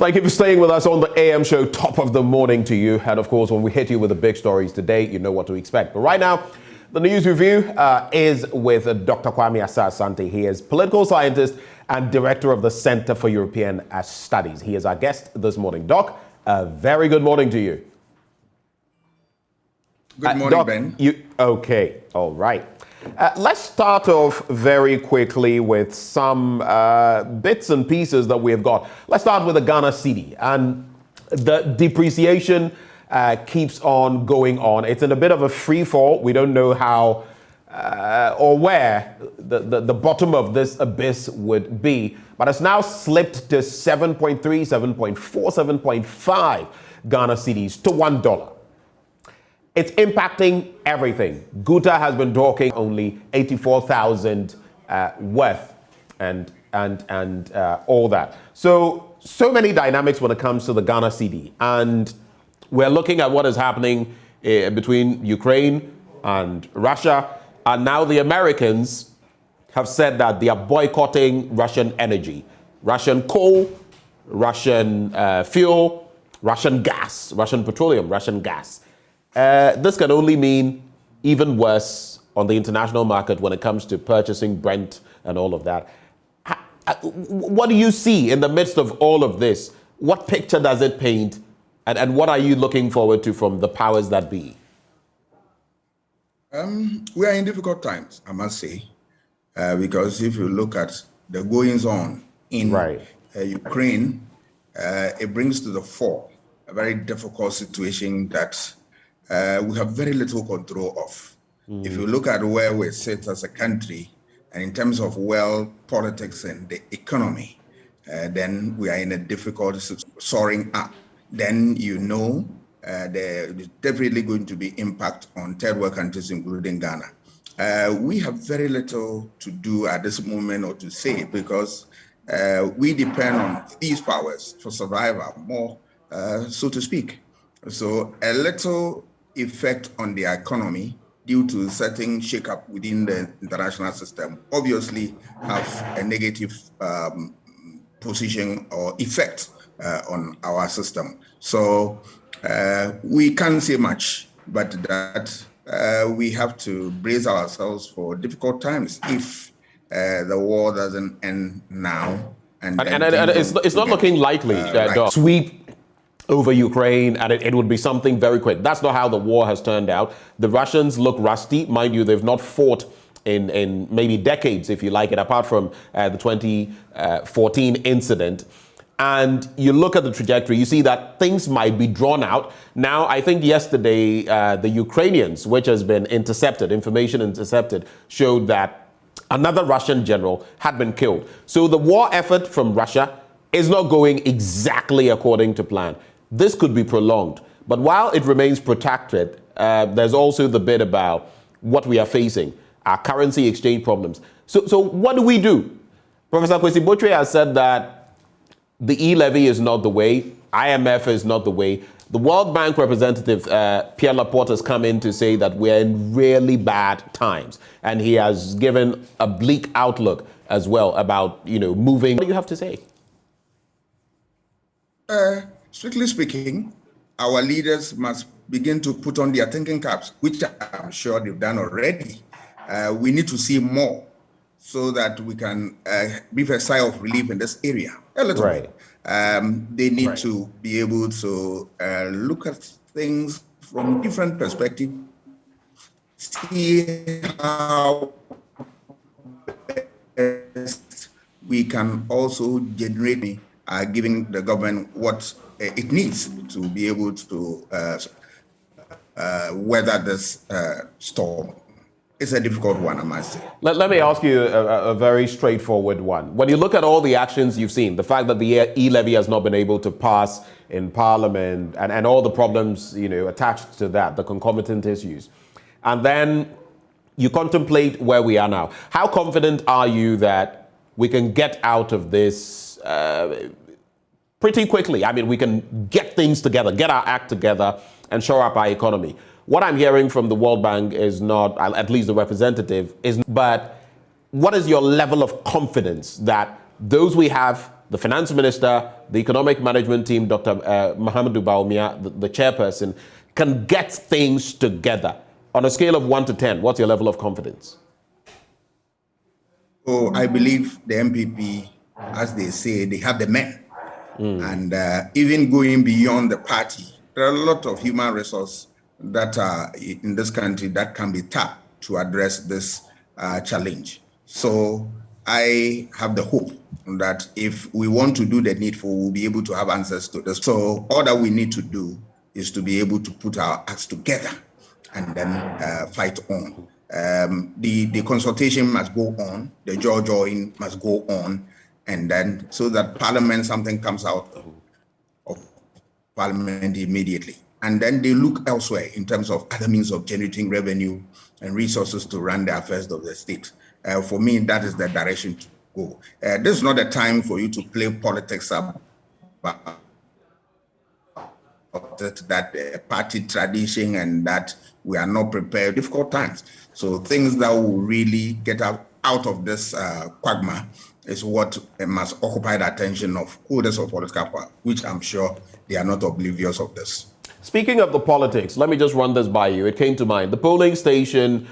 Thank you for staying with us on the AM show, top of the morning to you. And of course, when we hit you with the big stories today, you know what to expect. But right now, the news review is with Dr. Kwame Asah-Asante. He is political scientist and director of the Center for European Studies. He is our guest this morning. Doc, a very good morning to you. Good morning, Doc, Ben. Okay, all right. Let's start off very quickly with some bits and pieces that we've got. Let's start with the Ghana cedi. And the depreciation keeps on going on. It's in a bit of a free fall. We don't know how or where the bottom of this abyss would be. But it's now slipped to 7.3, 7.4, 7.5 Ghana cedis to $1. It's impacting everything. Guta has been talking only 84,000 worth and all that. So many dynamics when it comes to the Ghana cedi. And we're looking at what is happening between Ukraine and Russia. And now the Americans have said that they are boycotting Russian energy, Russian coal, Russian fuel, Russian gas, Russian petroleum, Russian gas. This can only mean even worse on the international market when it comes to purchasing Brent and all of that. What do you see in the midst of all of this? What picture does it paint? And what are you looking forward to from the powers that be? We are in difficult times, I must say, because if you look at the goings on in Ukraine, it brings to the fore a very difficult situation that we have very little control of. If you look at where we sit as a country, and in terms of world politics and the economy, then we are in a difficult soaring up. Then you know there is definitely going to be impact on third world countries, including Ghana. We have very little to do at this moment or to say because we depend on these powers for survival more, so to speak. So a little effect on the economy due to certain shake-up within the international system obviously have a negative position or effect on our system. So we can't say much, but that we have to brace ourselves for difficult times if the war doesn't end now. And it's not looking likely, Doc. Sweep over Ukraine, and it would be something very quick. That's not how the war has turned out. The Russians look rusty. Mind you, they've not fought in maybe decades, if you like it, apart from the 2014 incident. And you look at the trajectory, you see that things might be drawn out. Now, I think yesterday, the Ukrainians, which has been intercepted, information intercepted, showed that another Russian general had been killed. So the war effort from Russia is not going exactly according to plan. This could be prolonged. But while it remains protracted, there's also the bit about what we are facing, our currency exchange problems. So what do we do? Professor Kwesi Botwe has said that the e-levy is not the way, IMF is not the way. The World Bank representative, Pierre Laporte, has come in to say that we're in really bad times. And he has given a bleak outlook as well about, moving. What do you have to say? Strictly speaking, our leaders must begin to put on their thinking caps, which I'm sure they've done already. We need to see more so that we can breathe a sigh of relief in this area a little bit. They need to be able to look at things from different perspectives, see how we can also generate giving the government what it needs to be able to weather this storm. It's a difficult one, I must say. Let me ask you a very straightforward one. When you look at all the actions you've seen, the fact that the e-levy has not been able to pass in Parliament and all the problems attached to that, the concomitant issues, and then you contemplate where we are now, how confident are you that we can get out of this pretty quickly? I mean, we can get things together, get our act together and shore up our economy. What I'm hearing from the World Bank is not, at least the representative, but what is your level of confidence that those we have the finance minister, the economic management team, Dr. Mahamudu Bawumia, the chairperson, can get things together? On a scale of 1 to 10, what's your level of confidence? Oh, I believe the MPP, as they say, they have the men. And even going beyond the party, there are a lot of human resources that are in this country that can be tapped to address this challenge. So I have the hope that if we want to do the needful, we'll be able to have answers to this. So all that we need to do is to be able to put our acts together and then fight on. The consultation must go on, the join must go on, and then so that Parliament, something comes out of Parliament immediately. And then they look elsewhere in terms of other means of generating revenue and resources to run the affairs of the state. For me, that is the direction to go. This is not a time for you to play politics about that party tradition and that we are not prepared. Difficult times. So things that will really get out of this quagmire is what must occupy the attention of holders of political power, which I'm sure they are not oblivious of this. Speaking of the politics, let me just run this by you. It came to mind. The polling station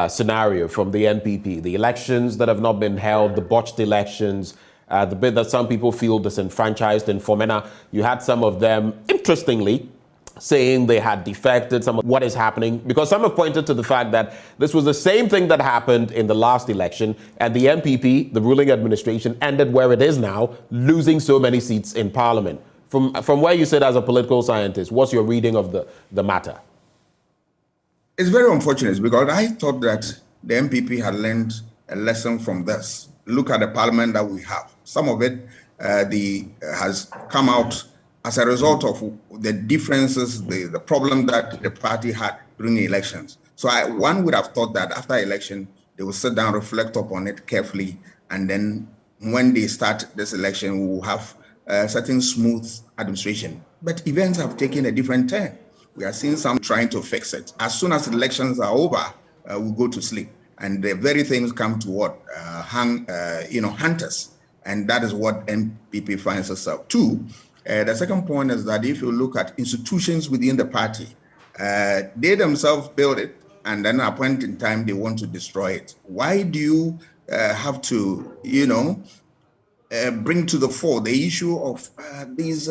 scenario from the NPP, the elections that have not been held, the botched elections, the bit that some people feel disenfranchised in Fomena. You had some of them, interestingly, saying they had defected, some of what is happening, because some have pointed to the fact that this was the same thing that happened in the last election, and the MPP, the ruling administration, ended where it is now, losing so many seats in Parliament. From where you sit as a political scientist, what's your reading of the matter? It's very unfortunate because I thought that the MPP had learned a lesson from this. Look at the Parliament that we have. Some of it has come out as a result of the differences, the problem that the party had during the elections. So one would have thought that after election, they will sit down, reflect upon it carefully, and then when they start this election, we will have a certain smooth administration. But events have taken a different turn. We are seeing some trying to fix it. As soon as elections are over, we go to sleep. And the very things come to what? Haunt us. And that is what MPP finds itself. Two, the second point is that if you look at institutions within the party, they themselves build it, and then at a point in time, they want to destroy it. Why do you have to, bring to the fore the issue of these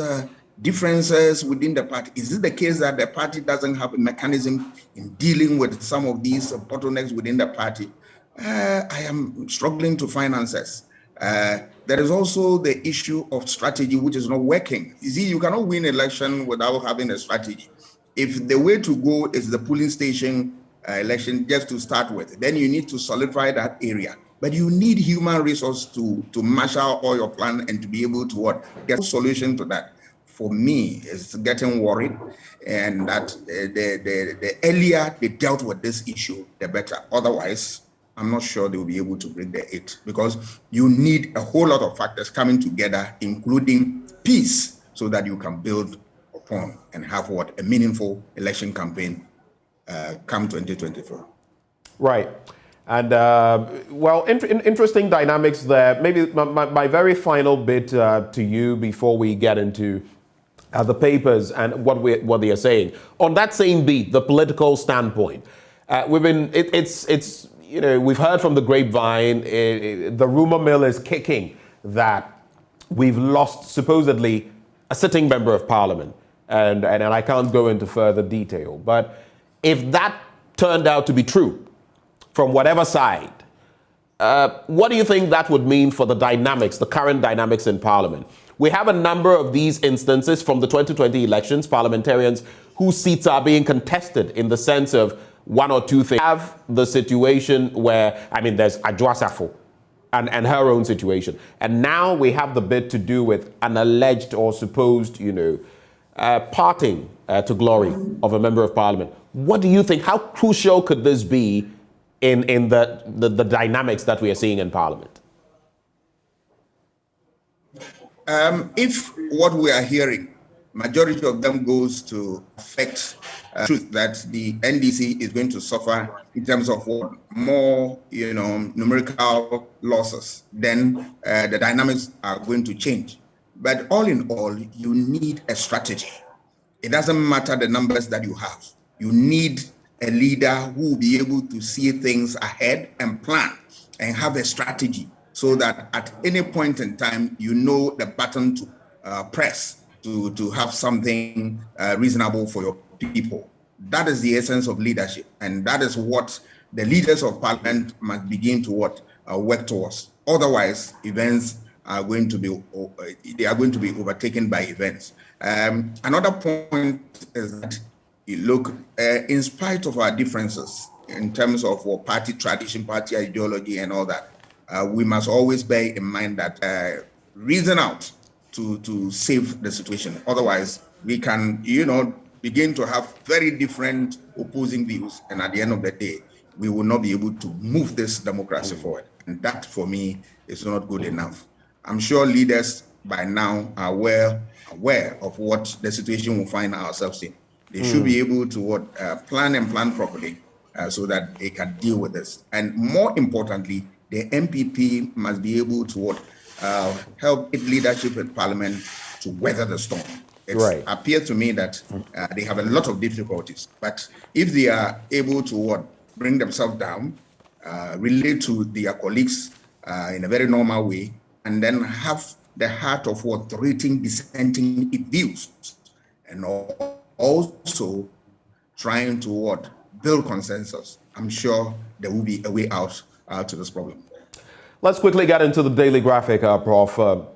differences within the party? Is it the case that the party doesn't have a mechanism in dealing with some of these bottlenecks within the party? I am struggling to find answers. There is also the issue of strategy, which is not working. You see, you cannot win election without having a strategy. If the way to go is the polling station election just to start with, then you need to solidify that area. But you need human resource to marshal all your plan and to be able to get a solution to that. For me, it's getting worried, and that the earlier they dealt with this issue, the better. Otherwise, I'm not sure they will be able to break the 8, because you need a whole lot of factors coming together, including peace, so that you can build upon and have a meaningful election campaign come 2024. Right. And, interesting dynamics there. Maybe my very final bit to you before we get into the papers and what they are saying. On that same beat, the political standpoint, we've heard from the grapevine, the rumor mill is kicking that we've lost supposedly a sitting member of Parliament. And I can't go into further detail. But if that turned out to be true, from whatever side, what do you think that would mean for the dynamics, the current dynamics in Parliament? We have a number of these instances from the 2020 elections, parliamentarians whose seats are being contested in the sense of one or two things. We have the situation where, there's Adwoa Safo and her own situation. And now we have the bit to do with an alleged or supposed, parting to glory of a member of Parliament. What do you think? How crucial could this be in the dynamics that we are seeing in Parliament? If what we are hearing majority of them goes to affect truth that the NDC is going to suffer in terms of what more, numerical losses. Then the dynamics are going to change. But all in all, you need a strategy. It doesn't matter the numbers that you have. You need a leader who will be able to see things ahead and plan and have a strategy so that at any point in time, you know the button to press to have something reasonable for your people. That is the essence of leadership. And that is what the leaders of parliament must begin to work towards. Otherwise, events are going to be overtaken by events. Another point is that look, in spite of our differences in terms of our party tradition, party ideology, and all that, we must always bear in mind that reason out to save the situation. Otherwise, we can, begin to have very different opposing views, and at the end of the day, we will not be able to move this democracy forward. And that, for me, is not good enough. I'm sure leaders by now are aware of what the situation we'll find ourselves in. They should be able to plan properly so that they can deal with this. And more importantly, the MPP must be able to help its leadership in parliament to weather the storm. It appears to me that they have a lot of difficulties, but if they are able to bring themselves down, relate to their colleagues in a very normal way, and then have the heart of rating dissenting views, and also trying to build consensus, I'm sure there will be a way out to this problem. Let's quickly get into the daily graphic, Prof.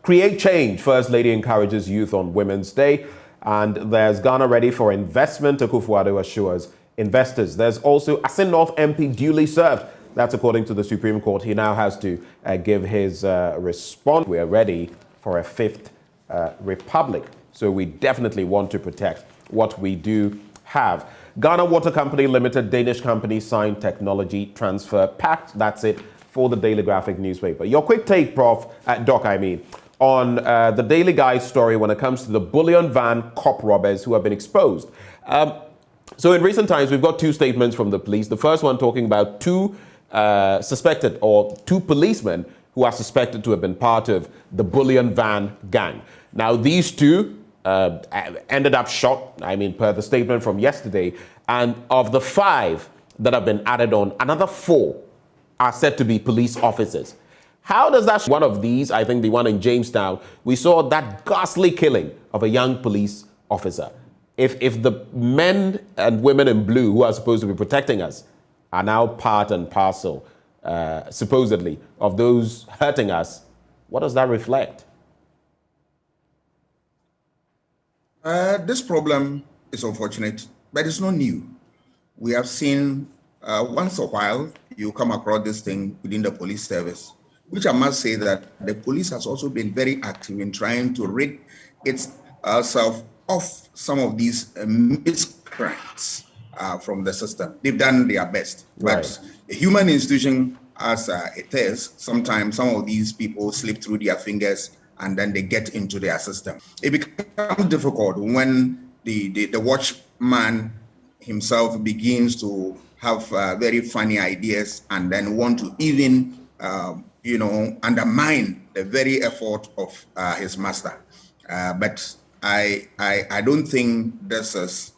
Create change. First Lady encourages youth on Women's Day. And there's Ghana ready for investment, Akufo-Addo assures investors. There's also Asin North MP duly served. That's according to the Supreme Court. He now has to give his response. We are ready for a fifth republic. So we definitely want to protect what we do have. Ghana Water Company Limited, Danish company, signed technology transfer pact. That's it for the Daily Graphic newspaper. Your quick take, Doc, on the Daily Guide story when it comes to the bullion van cop robbers who have been exposed. So in recent times, we've got two statements from the police. The first one talking about two policemen who are suspected to have been part of the bullion van gang. Now, these two ended up shot, per the statement from yesterday. And of the 5 that have been added on, another 4 are said to be police officers. How does that, one of these, I think the one in Jamestown, we saw that ghastly killing of a young police officer. If the men and women in blue who are supposed to be protecting us are now part and parcel, supposedly, of those hurting us, what does that reflect? This problem is unfortunate, but it's not new. We have seen once a while you come across this thing within the police service, which I must say that the police has also been very active in trying to rid itself of some of these miscreants from the system. They've done their best, but a human institution as it is, sometimes some of these people slip through their fingers and then they get into their system. It becomes difficult when the watchman himself begins to have very funny ideas and then want to even, undermine the very effort of his master. But I don't think this is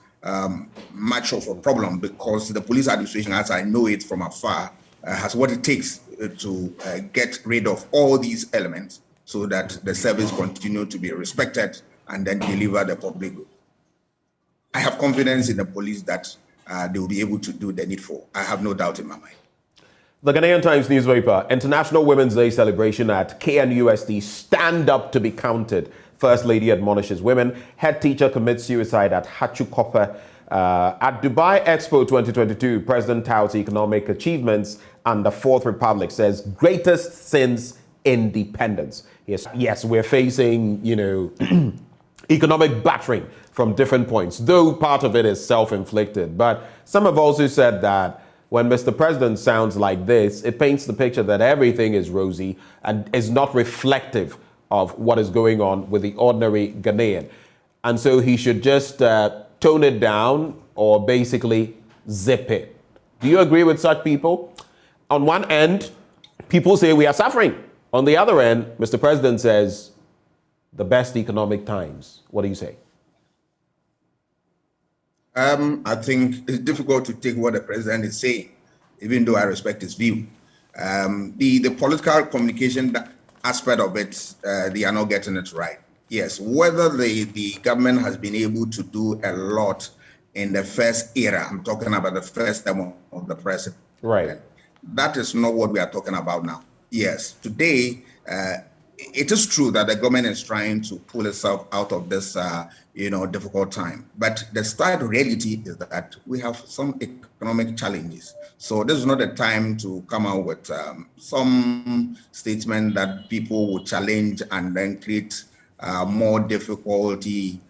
much of a problem because the police administration, as I know it from afar, has what it takes to get rid of all these elements so that the service continue to be respected and then deliver the public good. I have confidence in the police that they will be able to do the needful. I have no doubt in my mind. The Ghanaian Times newspaper, International Women's Day celebration at KNUST, stand up to be counted. First Lady admonishes women. Head teacher commits suicide at Hachu Copper. At Dubai Expo 2022, President touts economic achievements and the Fourth Republic, says greatest since independence. Yes, we're facing, economic battering from different points, though part of it is self-inflicted. But some have also said that when Mr. President sounds like this, it paints the picture that everything is rosy and is not reflective of what is going on with the ordinary Ghanaian. and so he should just tone it down or basically zip it. Do you agree with such people? On one end, people say we are suffering. On the other end, Mr. President says the best economic times. What do you say? I think it's difficult to take what the president is saying, even though I respect his view. The political communication aspect of it, they are not getting it right. Yes, whether the government has been able to do a lot in the first era, I'm talking about the first term of the president. Right. That is not what we are talking about now. Yes, today, it is true that the government is trying to pull itself out of this, difficult time. But the stark reality is that we have some economic challenges. So this is not a time to come out with some statement that people will challenge and then create more difficulty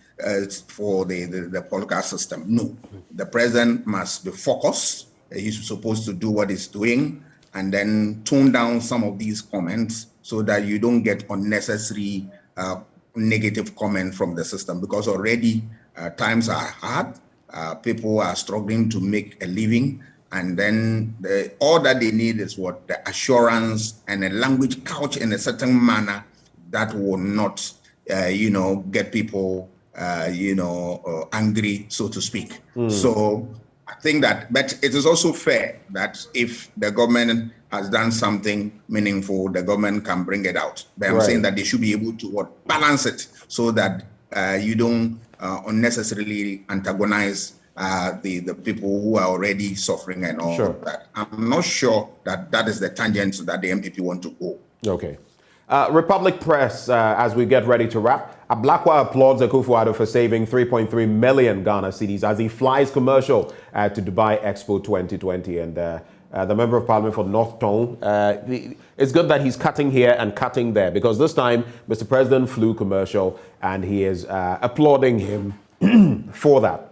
for the political system. No, the president must be focused. He's supposed to do what he's doing and then tone down some of these comments so that you don't get unnecessary negative comment from the system, because already times are hard. People are struggling to make a living. And then all that they need is what? The assurance and a language couched in a certain manner that will not, get people, angry, so to speak. So I think that, but it is also fair that if the government has done something meaningful, the government can bring it out. But I'm saying that they should be able to balance it so that you don't unnecessarily antagonize the people who are already suffering and all of that. I'm not sure that that is the tangent that the MPP want to go. Okay. Republic Press, as we get ready to wrap, Ablakwa applauds Akufo-Addo for saving 3.3 million Ghana cedis as he flies commercial to Dubai Expo 2020. And the Member of Parliament for North Tone, it's good that he's cutting here and cutting there, because this time Mr. President flew commercial and he is applauding him for that.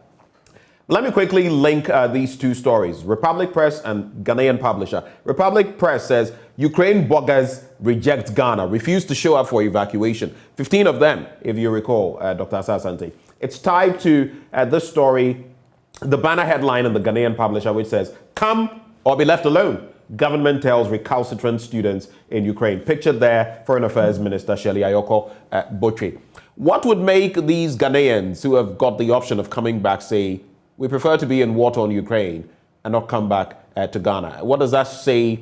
Let me quickly link these two stories, Republic Press and Ghanaian Publisher. Republic Press says, Ukraine bloggers reject Ghana, refuse to show up for evacuation. 15 of them, if you recall, Dr. Asasante. It's tied to this story, the banner headline in the Ghanaian Publisher, which says, come or be left alone. Government tells recalcitrant students in Ukraine. Pictured there, Foreign Affairs Minister Shelley Ayoko Botwe. What would make these Ghanaians who have got the option of coming back say, we prefer to be in war-torn Ukraine and not come back to Ghana? What does that say,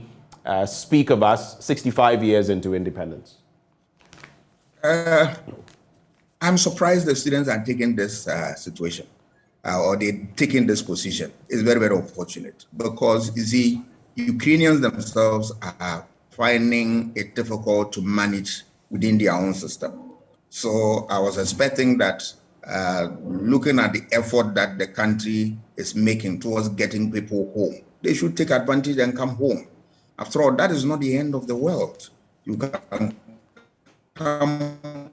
speak of us 65 years into independence? I'm surprised the students are taking this situation or they're taking this position. It's very, very unfortunate, because you see, Ukrainians themselves are finding it difficult to manage within their own system. So I was expecting that looking at the effort that the country is making towards getting people home, they should take advantage and come home. After all, that is not the end of the world. You can come,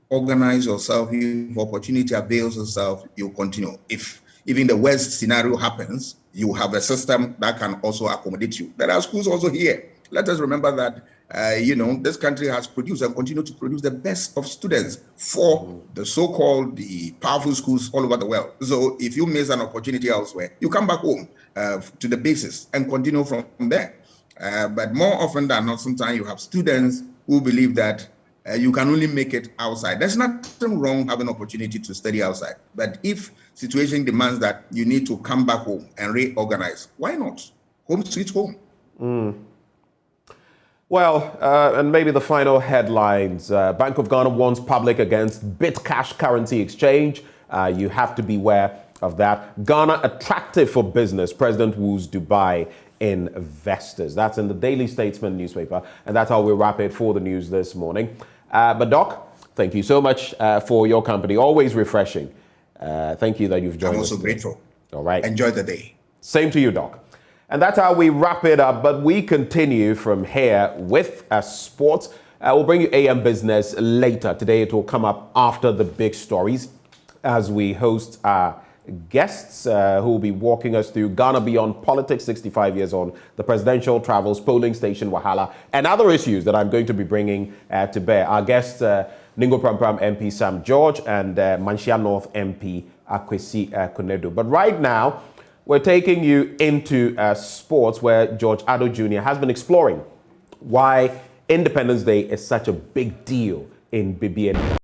organize yourself. If opportunity avails itself, you continue. If even the worst scenario happens, you have a system that can also accommodate you. There are schools also here. Let us remember that this country has produced and continue to produce the best of students for the so-called the powerful schools all over the world. So if you miss an opportunity elsewhere, you come back home to the basis and continue from there. But more often than not, sometimes you have students who believe that you can only make it outside. There's nothing wrong having an opportunity to study outside. But if situation demands that you need to come back home and reorganize, why not? Home sweet home. Well, and maybe the final headlines. Bank of Ghana warns public against Bitcash currency exchange. You have to beware of that. Ghana attractive for business. President woos Dubai investors. That's in the Daily Statesman newspaper. And that's how we wrap it for the news this morning. But Doc, thank you so much for your company. Always refreshing. Thank you that you've joined us. I'm also grateful. All right. Enjoy the day. Same to you, Doc. And that's how we wrap it up. But we continue from here with sports. We'll bring you AM Business later. Today it will come up after the big stories as we host our guests who will be walking us through Ghana Beyond Politics, 65 years on, the presidential travels, polling station Wahala, and other issues that I'm going to be bringing to bear. Our guests Ningo Prampram MP Sam George and Manshia North MP Akwesi Konedo. But right now, we're taking you into sports, where George Addo Jr. has been exploring why Independence Day is such a big deal in BBN.